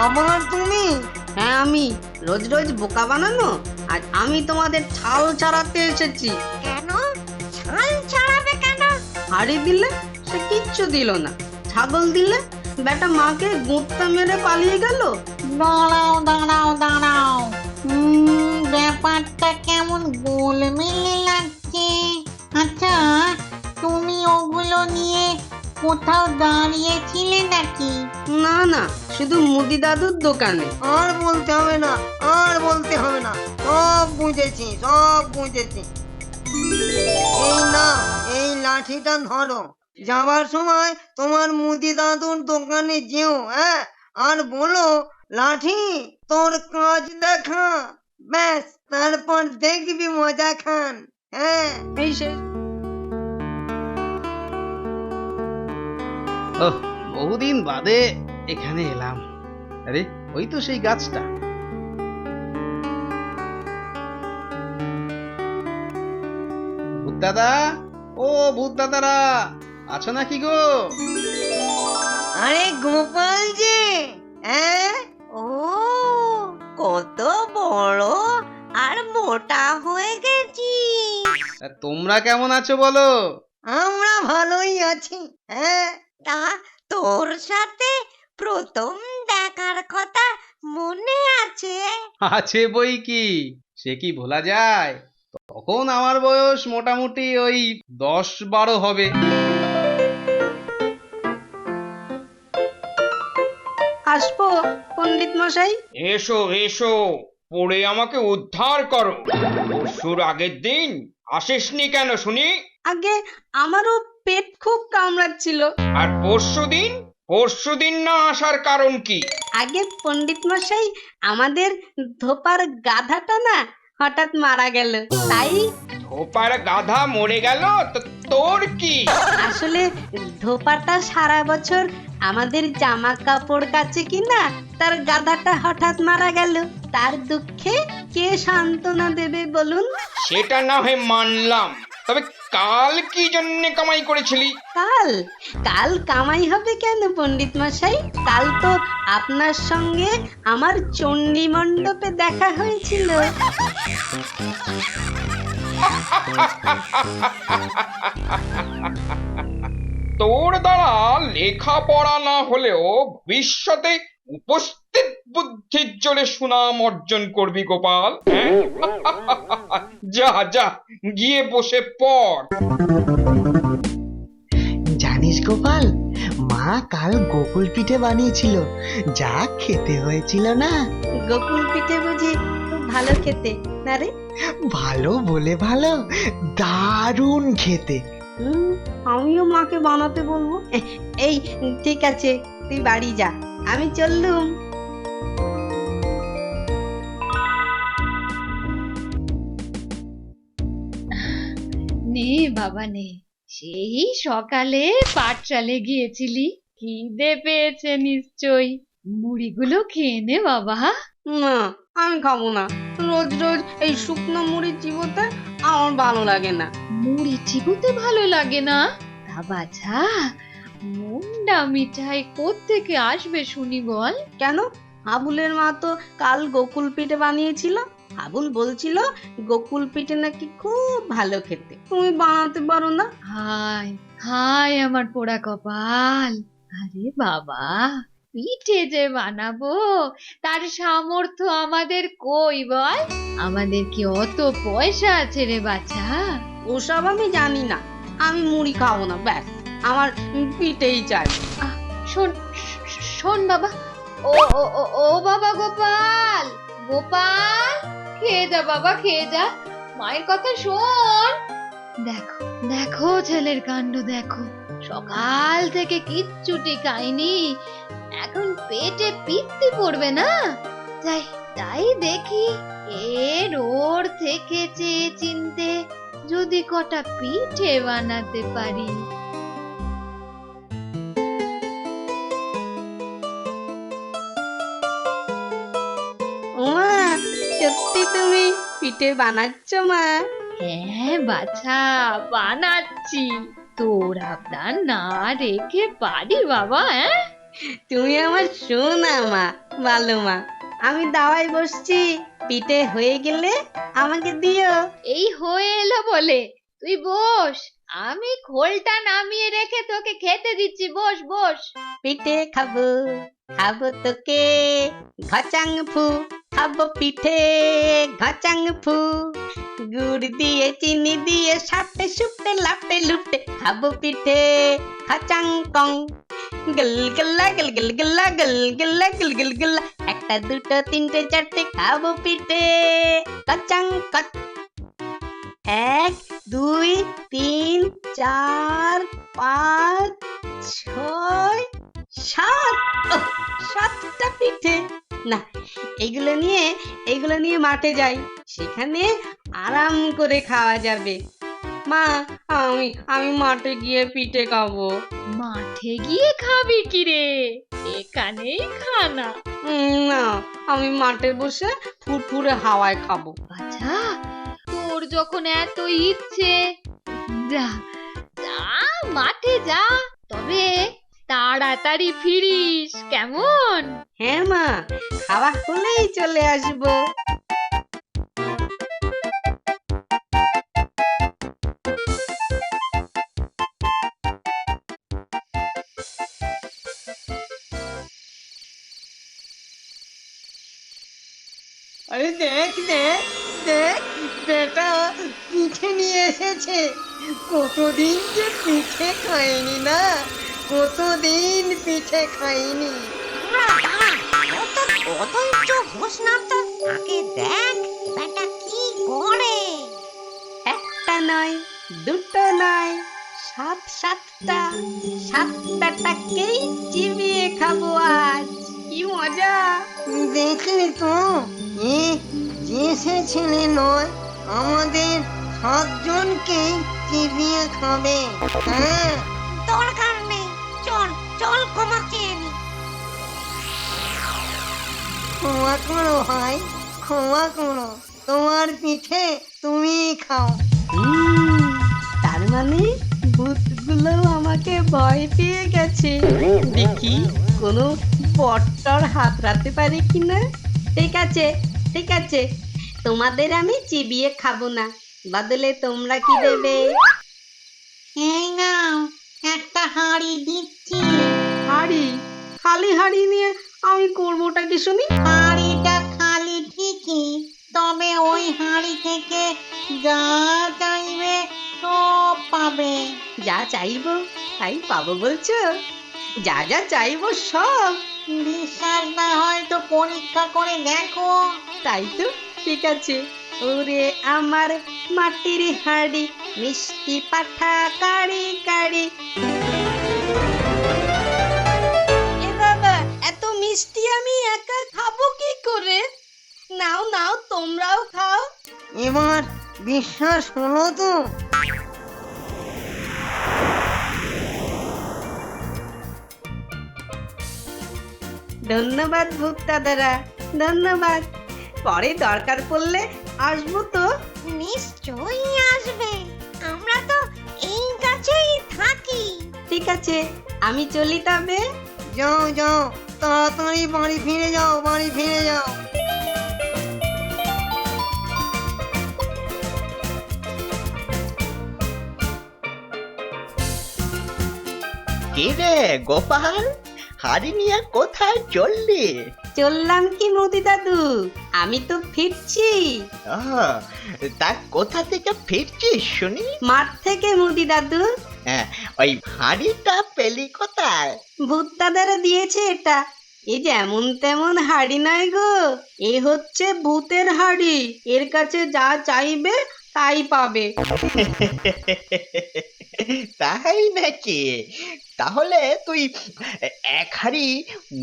আমার তুমি? হ্যাঁ আমি। রোজ রোজ বোকা বানানো, আজ আমি তোমাদের ছাল ছাড়াতে এসেছি। কেন? ছাল ছাড়াবে কেন? হাড়ি দিলে সে কিচ্ছু দিল না, ছাগল দিলে বেটা মাকে গুঁড়টা মেরে পালিয়ে গেল। দাঁড়াও দাঁড়াও দাঁড়াও, ব্যাপারটা কেমন গোলমেলে লাগছে। আচ্ছা, তুমি ওগুলো নিয়ে কোথাও দাঁড়িয়েছিলে নাকি? না না, শুধু মুদি দাদুর দোকানে। আর বলতে হবে না, আর বলতে হবে না, সব বুঝেছি, সব বুঝেছি। এই না, এই লাঠিটা ধরো। যাবার সময় তোমার মুদি দাদুর দোকানে যেও, হ্যাঁ, আর বলো লাঠি তোর কাজ দেখা। ব্যাস, তারপর দেখবি মজা খান। হ্যাঁ, এই শেষ। ওহ, বহুদিন বাদে এখানে এলাম। আরে ওই তো সেই গাছটা। ভূত দাদা, ও ভূত দাদারা, আছো নাকি গো? আরে গোপাল যে, হ্যাঁ, ও, কত বড় আর মোটা হয়ে গেছি। তা তোমরা কেমন আছো বলো? আমরা ভালোই আছি। হ্যাঁ, তা তোর সাথে প্রথম দেখার কথা মনে আছে? আছে বই কি, সে কি ভোলা যায়? তখন আমার বয়স মোটামুটি ওই 10-12 হবে। আসবো পণ্ডিত মশাই? এসো এসো, পড়ে আমাকে উদ্ধার করো। পরশুর আগের দিন আসিসনি কেন শুনি? আগে আমারও পেট খুব কামড়াচ্ছিল। আর পরশুদিন না আসার কারণ কি? আগে পণ্ডিত মশাই, আমাদের ধোপার গাধাটা না হঠাৎ মারা গেল, তাই। ধোপার গাধা মরে গেল তো তোর কি? আসলে ধোপাটা সারা বছর আমাদের জামা কাপড় কাচে কিনা, তার গাধাটা হঠাৎ মারা গেল। তার দুঃখে কে সান্ত্বনা দেবে বলুন? সেটা না হয় মানলাম, তবে কাল কি জন্যে কামাই করেছিলি? কাল? কাল কামাই হবে কেন পণ্ডিত মশাই? কাল তো আপনার সঙ্গে আমার চণ্ডী মণ্ডপে দেখা হয়েছিল। তোর দ্বারা লেখাপড়া না হলেও ভবিষ্যতে উপস্থিত বুদ্ধির জোরে সুনাম অর্জন করবি গোপাল। হ্যাঁ? যা যা, গিয়ে বসে পড়। জানিস গোপাল, মা কাল গোকুল পিঠে বানিয়েছিল, যা খেতে হয়েছিল না। গোকুল পিঠে বুঝি খুব ভালো খেতে না রে? ভালো বলে ভালো, দারুণ খেতে। আমিও মাকে বানাতে বলবো। এই ঠিক আছে, তুই বাড়ি যা, আমি চললুম। নে বাবা নে, সেই সকালে পাঠশালে গিয়েছিলি, খিদে পেয়েছে নিশ্চয়ই, মুড়িগুলো খেয়ে নে বাবা। না, আমি খাবো না। রোজ রোজ এই শুকনো মুড়ি চিবোতে আমার ভালো লাগে না। মুড়ি চিবোতে ভালো লাগে না? তা বাছা, মুন্ডা মিঠাই কোত্থেকে আসবে শুনি বল? কেন? হাবুলের মা তো কাল গোকুল পিঠে বানিয়েছিল। হাবুল বলছিল গোকুল পিঠে নাকি খুব ভালো খেতে, তুমি বানাতে পারো না? হায় হায় আমার পোড়া কপাল। আরে বাবা, পিঠে যে বানাবো তার সামর্থ্য আমাদের কই বল? আমাদের কি অত পয়সা আছে রে বাছা? ওসব আমি জানি না, আমি মুড়ি খাবো না, ব্যাস আমার পিঠেই চাই। শোন শোন বাবা, ও ও ও ও বাবা গোপাল, গোপাল, খেয়ে যা বাবা, খেয়ে যা, মায়ের কথা শোন। দেখো দেখো ছেলের কাণ্ড দেখো, সকাল থেকে কিচ্ছুটি খাইনি, এখন পেটে পিত্তি পড়বে না? যাই তাই দেখি এর ওর থেকে চেয়ে চিনতে যদি কটা পিঠে বানাতে পারি। মা, সত্যি তুমি পিঠে বানাচ্ছ মা? হ্যাঁ বাছা, বানাচ্ছি, তোর আবদার না রেখে পারি বাবা? হ্যাঁ, তুমি আমার সোনা মা, ভালো মা, আমি দাওয়ায় বসছি, পিঠে হয়ে গেলে আমাকে দিও। এই হয়ে এলো বলে তুই বস, আমি খোলটা নামিয়ে রেখে তোকে খেতে দিচ্ছি, বস বস। পিঠে খাবো, খাবো তোকে ঘচাং ফু, খাবো পিঠে ঘচাং ফু, গুড় দিয়ে চিনি দিয়ে সাপটে সুপটে লাপটে লুপটে খাবো পিঠে ঘচাং কং, গল গল্লা গল গল গল্লা গল গল্লা গল গল গল্লা, একটা দুটো তিনটে চারটে খাবো পিঠে ঘচাং কচ। 1 2 3 4 5 6 7, 7টা পিঠে। না, এগুলো নিয়ে মাঠে যাই, সেখানে আরাম করে খাওয়া যাবে। মা, আমি মাঠে গিয়ে পিঠে খাবো। মাঠে গিয়ে খাবি কি রে, এখানেই খানা। না, আমি মাঠে বসে ফুরফুরে হাওয়ায় খাবো। আচ্ছা, তোর যখন এত ইচ্ছে, যা যা মাঠে যা, তবে তাড়াতাড়ি ফিরিস কেমন? হ্যাঁ মা, খাওয়া হলেই চলে আসবো। আরে দেখ দেখ দেখ, বেটা পিঠে নিয়ে এসেছে। কতদিন যে পিঠে খাইনি না, কতদিন পিঠে খাইনি। অধৈর্য হোস না তো, আগে দেখ বেটা কি করে। একটা নয়, দুটো নয়, 7টা 7টাকেই চিবিয়ে খাবো আজ। কি মজা! দেখলি তো, এ যে সে ছেলে নয়, আমাদের 7 জনকেই চিবিয়ে খাবে। হ্যাঁ, দরকার নেই, চল চল ক্ষমা চেয়ে নি। ক্ষমা করো ভাই, ক্ষমা করো, তোমার পিঠে তুমি খাও। তার মানে ভূতগুলো আমাকে ভয় পেয়ে গেছে। দেখি কোনো বট্টর হাত রাখতে পারে কিনা। ঠিক আছে, ঠিক আছে, তোমাদের আমি চিবিয়ে খাবো না, বদলে তোমরা কি দেবে? এই নাও একটা হাঁড়ি দিচ্ছি। হাড়ি? খালি হাড়ি নিয়ে আমি করবোটা কি শুনি? হাঁড়িটা খালি ঠিকই, তবে ওই হাঁড়ি থেকে যা চাইবে সব পাবে। যা চাইবো তাই পাবো বলছো? যা যা চাইবো সব? বিশ্বাস না হয় তো পরীক্ষা করে দেখো। তাই তো, ঠিক আছে। ওরে আমার মাটির হাড়ি, মিষ্টি পাঠা কাড়ি কাড়ি। এ বাবা, এত মিষ্টি আমি একা খাবো কি করে? নাও নাও, তোমরাও খাও। এবার বিশ্বাস হলো তো? ধন্যবাদ ভূত দাদারা, ধন্যবাদ। পরে দরকার পড়লে আসবো তো। নিশ্চয়ই আসবে, আমরা তো এই কাছেই থাকি। ঠিক আছে, আমি চলি তবে। যাও যাও, তাড়াতাড়ি বাড়ি ফিরে যাও, বাড়ি ফিরে যাও। কে রে গোপাল, হাড়ি নিয়ে কোথায় চললি? চললাম কি মোদি দাদু, আমি তো ফিরছি। তা কোথা থেকে ফিরছিস শুনি? মাঠ থেকে মোদি দাদু। ওই হাড়িটা পেলি কোথায়? ভূত দাদারা দিয়েছে এটা। এই যেমন তেমন হাড়ি নয় গো, এ হচ্ছে ভূতের হাড়ি। এর কাছে যা চাইবে তাই পাবে। তাই নাকি? তাহলে তুই এক হাড়ি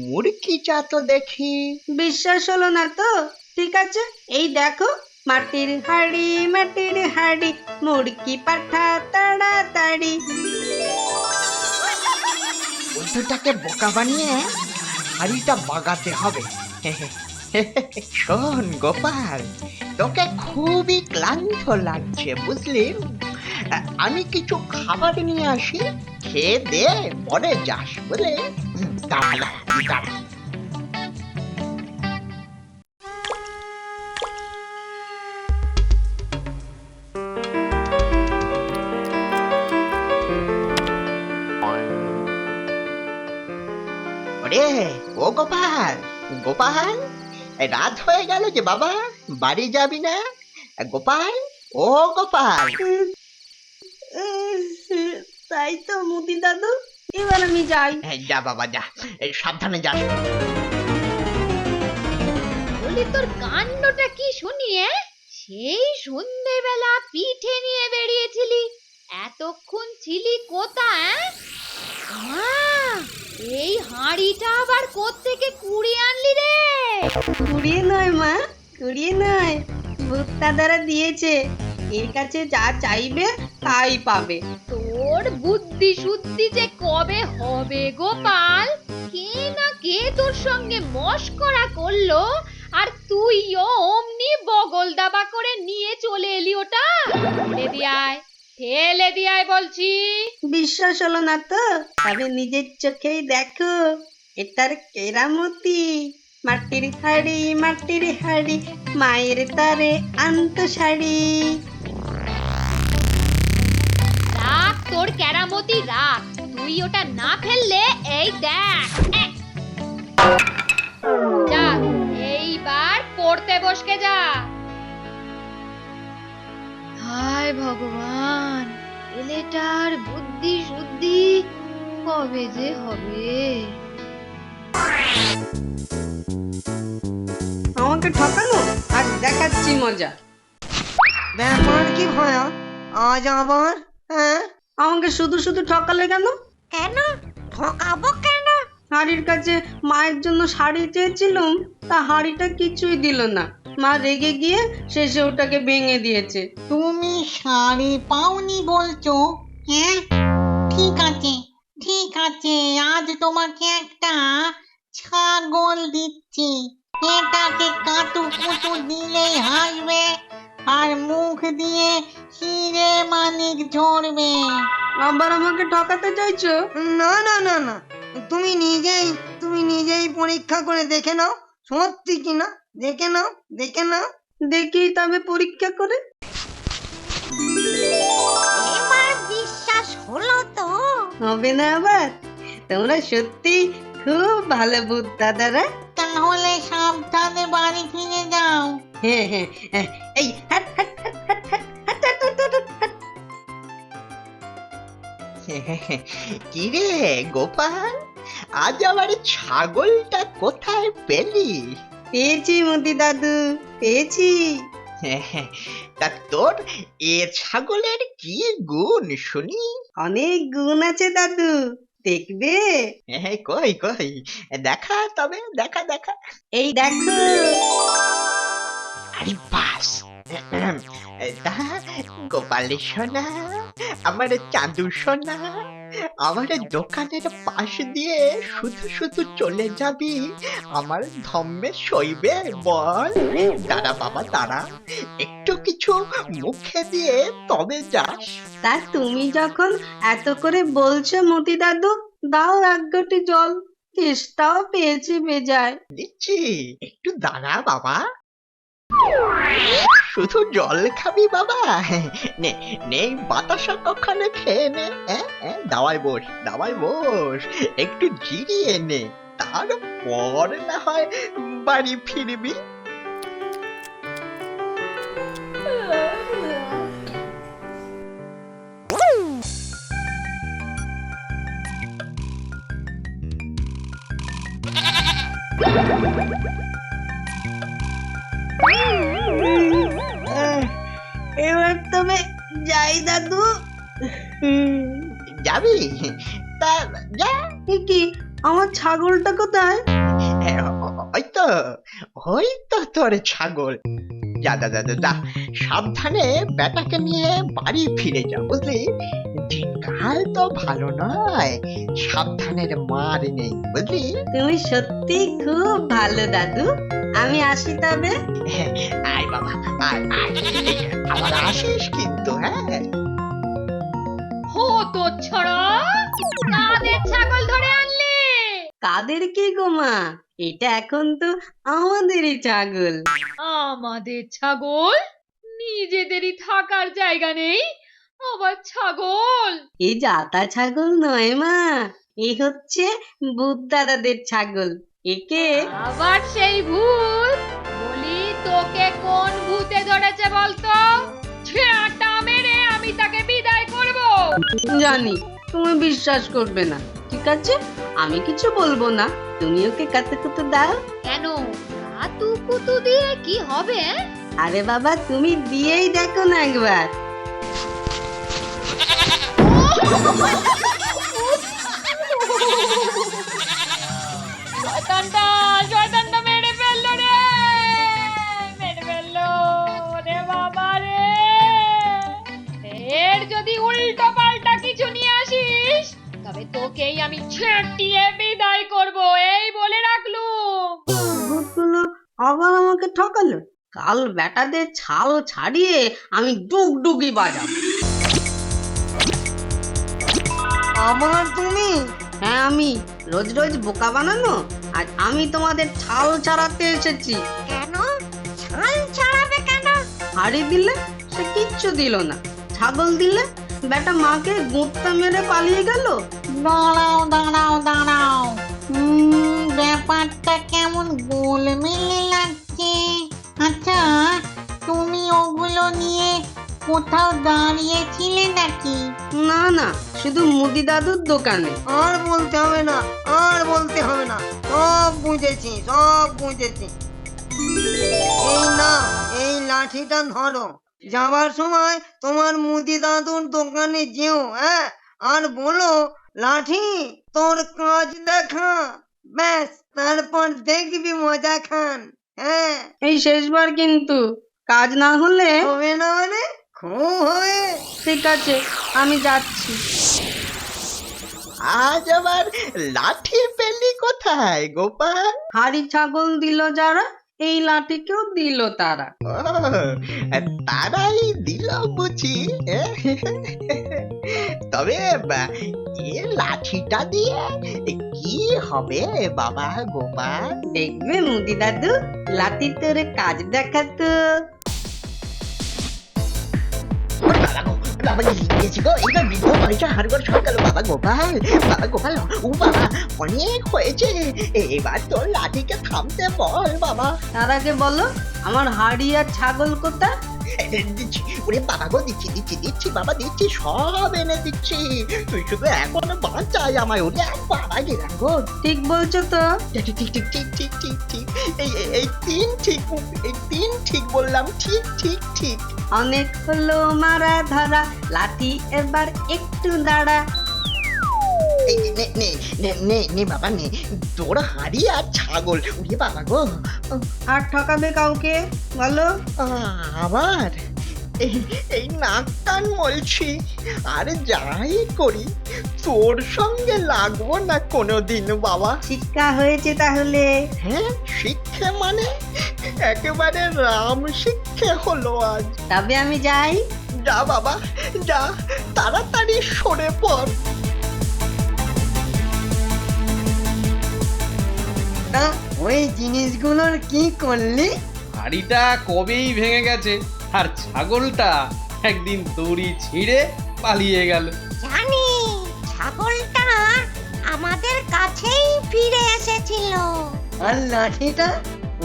মুরগি চা তো দেখি। বিশ্বাস হলো না তো? ঠিক আছে, এই দেখো, মাটির হাড়ি, মুরগি পাঠা তাড়াতাড়ি। বন্ধুটাকে বোকা বানিয়ে হাড়িটা বাগাতে হবে। শোন গোপাল, তোকে খুবই ক্লান্ত লাগছে বুঝলি, আমি কিছু খাবার নিয়ে আসি, খেয়ে দে, পরে যাস বলে। দাঁড়া দাঁড়া। আরে ও গোপাল, গোপাল, রাত হয়ে গেল যে বাবা, বাড়ি যাবি না? গোপাল, ও গোপাল। তাই তো মুদি দাদু, এবার আমি যাই। যা বাবা যা, সাবধানে যাস। বলি তোর কাণ্ডটা কি শুনিয়ে? সেই সন্ধেবেলা পিঠে নিয়ে বেরিয়েছিলি, এতক্ষণ ছিলি কোথায়? এই হাঁড়িটা আবার কোত্থেকে কুড়িয়ে আনলি রে? কুড়িয়ে নয় মা, কুড়িয়ে নয়, ভূত দাদারা দিয়েছে। এর কাছে যা চাইবে তাই পাবে। তোর বুদ্ধি শুদ্ধি যে কবে হবে গোপাল? কে না কে তোর সঙ্গে মশকরা করলো, আর তুইও অমনি বগল দাবা করে নিয়ে চলে এলি ওটা? ঠেলে দিয়ায়, ঠেলে দিয়ায় বলছি। বিশ্বাস হলো না তো? তবে নিজের চোখেই দেখো, এটার কেরামতি। মাটির হাড়ি, মায়ের তারে আন্ত শাড়ি। রাখ তোর কেরামতি রাখ, তুই ওটা না ফেললে এই দেখ। যা, এইবার পড়তে বসকে যা। হায় ভগবান, ছেলেটার বুদ্ধি শুদ্ধি কবে যে হবে? আমাকে ঠকানো, আজ দেখাচ্ছি মজা। ব্যাপার কি ভয়া, আজ আবার? হ্যাঁ, আমাকে শুধু শুধু ঠকালে কেন? কেন ঠকাবো কেন? হাড়ির কাছে মায়ের জন্য শাড়ি চেয়েছিলাম, তা হাড়িটা কিছুই দিল না। মা রেগে গিয়ে শেষে ওটাকে ভেঙে দিয়েছে। তুমি শাড়ি পাওনি বলছো? হ্যাঁ, ঠিক আছে, ঠিক আছে, আজ তোমাকে একটা ছাগল দিচ্ছি। এটাকে কাটু কুটু দিলেই হাসবে আর মুখ দিয়ে হিরে মানিক ঝরবে। আবার আমাকে ঠকাতে চাইছো? না না না না, তুমি নিজেই পরীক্ষা করে দেখে নাও, সত্যি কিনা দেখে নাও, দেখে নাও। দেখি তবে পরীক্ষা করে। এবার বিশ্বাস হলো তো? হবে না আবার? তোমরা সত্যি খুব ভালো ভূত দাদারা। তাহলে সাবধানে বাড়ি ফিরে যাও। হ্যাঁ হ্যাঁ হ্যাঁ, এই হাট হাট হাট হাট হাট হাট হাট হাট হাট হাট। কি রে গোপাল, আজ আবার ছাগলটা কোথায় পেলি? পেয়েছি মুদি দাদু, পেয়েছি। তা তোর এ ছাগলের কি গুণ শুনি? অনেক গুণ আছে দাদু, দেখবে? কই কই, দেখা তবে, দেখা দেখা। এই দেখো। আরে বাস, তা গোপালের সোনা, আমার চাঁদু সোনা, আমার দোকানের পাশ দিয়ে শুধু শুধু চলে যাবি, আমার ধম্মে সইবে বল? দাঁড়া বাবা দাঁড়া, একটু কিছু মুখে দিয়ে তবে যাস। তা তুমি যখন এত করে বলছো মতি দাদু, দাও এক ঘটি জল, তেষ্টাও পেয়েছি বেজায়। দিচ্ছি, একটু দাঁড়া বাবা। শুধু জল খাবি বাবা? নে নে, বাতাসা কখনো খেয়ে নে। দাওয়ায় বস, দাওয়ায় বস, একটু জিরিয়ে নে, তারপর না হয় বাড়ি ফিরবি। এবার তবে যাই দাদু। যাবি? তা যা। এ কি, আমার ছাগলটা কোথায়? ওই তো তোর ছাগল। যা যা যা যা, যা, সাবধানে বেটাকে নিয়ে বাড়ি ফিরে যা, বুঝলি? দিনকাল তো ভালো নয়, সাবধানের মার নেই, বুঝলি? তুমি সত্যি খুব ভালো দাদু, আমি আসি তবে। আয় বাবা, আয় আয়, আবার আসিস কিন্তু, হ্যাঁ? হো তো ছড়া, কাদের ছাগল ধরে আনলে? কাদের কি গো মা, এটা এখন তো আমাদেরই ছাগল। আমাদের ছাগল? নিজেদেরই থাকার জায়গা নেই, আবার ছাগল? এই জাতা ছাগল নয় মা, এই হচ্ছে ভূত দাদাদের ছাগল। একে আবার সেই ভূত? বলি তোকে কোন ভূতে ধরেছে বলতো? ছেঁটা মেরে আমি তাকে বিদায় করব। জানি তুমি বিশ্বাস করবে না, ঠিক আছে আমি কিছু বলবো না, তুমি ওকে কাতুকুতু দাও। কেন? কাতু কুতু দিয়ে কি হবে? আরে বাবা তুমি দিয়েই দেখো না একবার। শয়তানটা মেরে ফেললো রে, মেরে ফেললো রে বাবা রে। এর যদি উল্টো পাল্টা কিছু নিয়ে আসিস তবে তোকেই আমি ছেঁটিয়ে বিদায় করব, এই বলে রাখলুম। ভূতগুলো আবার আমাকে ঠকালো। কাল বেটাদের ছাল ছাড়িয়ে আমি ডুগডুগি বাজাবো। আবার তুমি? হ্যাঁ আমি। রোজ রোজ বোকা বানানো, আজ আমি তোমাদের ছাল ছাড়াতে এসেছি। কেন? ছাল ছাড়াবে কেন? হাড়ি দিলে সে কিচ্ছু দিল না, ছাগল দিলে বেটা মাকে গুঁতা মেরে পালিয়ে গেল। দাঁড়াও দাঁড়াও দাঁড়াও, ব্যাপারটা কেমন গোলমেলে লাগছে। আচ্ছা, তুমি ওগুলো নিয়ে কোথাও দাঁড়িয়েছিলে নাকি? না না, শুধু মুদি দাদুর দোকানে। আর বলতে হবে না, আর বলতে হবে না, সব বুঝেছি, সব বুঝেছি। এই না, এই লাঠিটা ধরো, যাবার সময় তোমার মুদি দাদুর দোকানে যেও, হ্যাঁ, আর বলো লাঠি তোর কাজ দেখা, ব্যাস তারপর দেখবি মজা খান। হ্যাঁ, এই শেষবার কিন্তু, কাজ না হলে। হবে না মানে খুব হবে। ঠিক আছে আমি যাচ্ছি। আজ আবার লাঠি পেলি কোথায় গোপাল? হাড়ি ছাগল দিল যারা, এই লাঠিকেও দিল তারা। ও, তারাই দিল বুঝি। তবে এ লাঠিটা দিয়ে কি হবে বাবা গোপাল? দেখবে মুদি দাদু, লাঠি তোর কাজ দেখাতো। বাবা গেছি গো, এইবার বৃদ্ধ বয়সে হাড়গোড় সরকার বাবা গোপাল, বাবা গোপাল, ও বাবা অনেক হয়েছে, এবার তোর লাঠিকে থামতে বল বাবা। তার আগে বলো আমার হাড়ি আর ছাগল কোথায়? দিচ্ছি, ওরে বাবা গো, দিচ্ছি দিচ্ছি দিচ্ছি বাবা, দিচ্ছি, সব এনে দিচ্ছি, তুই শুধু এখন বাঁচাই আমায়। ওরে বাবা গেলাম গো। ঠিক বলছো তো? ঠিক ঠিক ঠিক ঠিক ঠিক ঠিক ঠিক, এই তিন ঠিক, এই তিন ঠিক বললাম, ঠিক ঠিক ঠিক। অনেক হলো মারা ধরা, লাঠি এবার একটু দাঁড়া। এই নে নে নে নে নে বাবা নে, তোর হাড়ি আর ছাগল। ওরে বাবা গো। আর ঠকাবে কাউকে বলো? আবার এই নাক কান মলছি, আর যাই করি তোর সঙ্গে লাগবো না কোনোদিন বাবা। শিক্ষা হয়েছে তাহলে? হ্যাঁ, শিক্ষে মানে একেবারে রাম শিক্ষে হলো আজ। তবে আমি যাই। যা বাবা যা, তাড়াতাড়ি সরে পড়। তা ওই জিনিসগুলোর কি করলি? হাড়িটা কবেই ভেঙে গেছে, আর ছাগলটা একদিন দড়ি ছিঁড়ে পালিয়ে গেল। জানি, ছাগলটা আমাদের কাছেই ফিরে এসেছিল। আর লাঠিটা,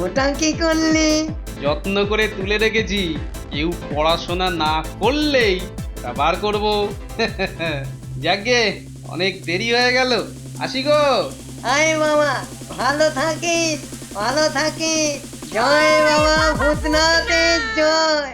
ওটা কি করলি? যত্ন করে তুলে রেখেছি, কেউ পড়াশোনা না করলেই ওটা বার করবো। যাকে অনেক দেরি হয়ে গেল, আসি গো। আয় বাবা, ভালো থাকিস, ভালো থাকিস। জয় বাবা ভূতনাথের জয়।